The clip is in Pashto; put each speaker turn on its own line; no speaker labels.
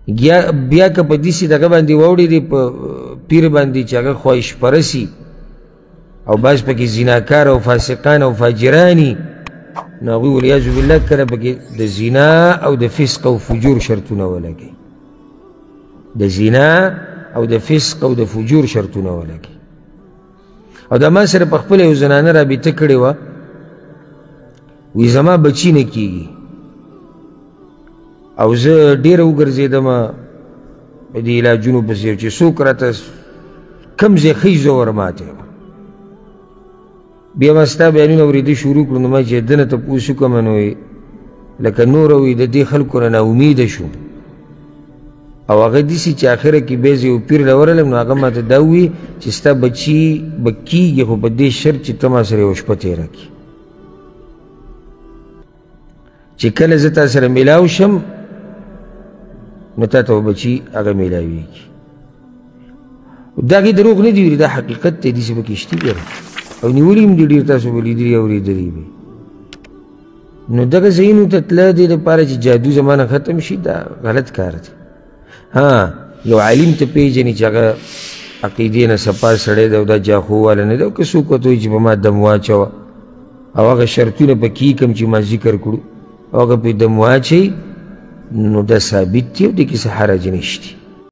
بیا که په داسې دغه باندې واوړي دی په پیر باندې چې هغه خواهش پرسي او بعض پکې زناکار او فاسقان او فاجراني نو هغوی والعیاذ بالله کله پکې د زنا او د فسق او فجور شرطونه ولګوي د زنا او د فسق او د فجور شرطونه ولګوي او دا ما سره په خپله یو زنانه رابطه کړې وه وی زما بچي نه کېږي او زه ډېره وګرځېدمه په دې علاجونو پسې چې څوک راته کوم ځای ښي زه ورماتی یم بیا ما ستا بیانونه اورېده شروع کړو نو ما چې ده نه تپوس وکړمه نو لکه نوره وي د دې خلکو نه ناامیده شوم او هغه داسې چې اخره کې بیا زه یو پیر له ورغلم نو هغه ماته دا ووي چې ستا بچي به کېږي خو په دې شرط چې ته ما سره یوه شپه تېره کړي چې کله زه تا سره میلاو شم نو تا ته به بچي هغه میلاویږي دا هغې دروغ نه دي ویلي دا حقیقت دی داسې پکې شتي ګوره او نیولي هم دي ډېر تاسو به لیدلي اورېدلي وي نو دغه ځایونو ته تله دې لپاره چې جادو زما نه ختم شي دا غلط کار دی ها یو عالم ته پېژني چې هغه عقیدې نه صفا سړی دی او دا جاخو والا نه دی او که څوک ورته وایي چې په ما دم واچوه او هغه شرطونه پکې کوم چې ما ذکر کړو او هغه پې دم واچوي نو دا ثابت دی او دې کې څه حرج نشته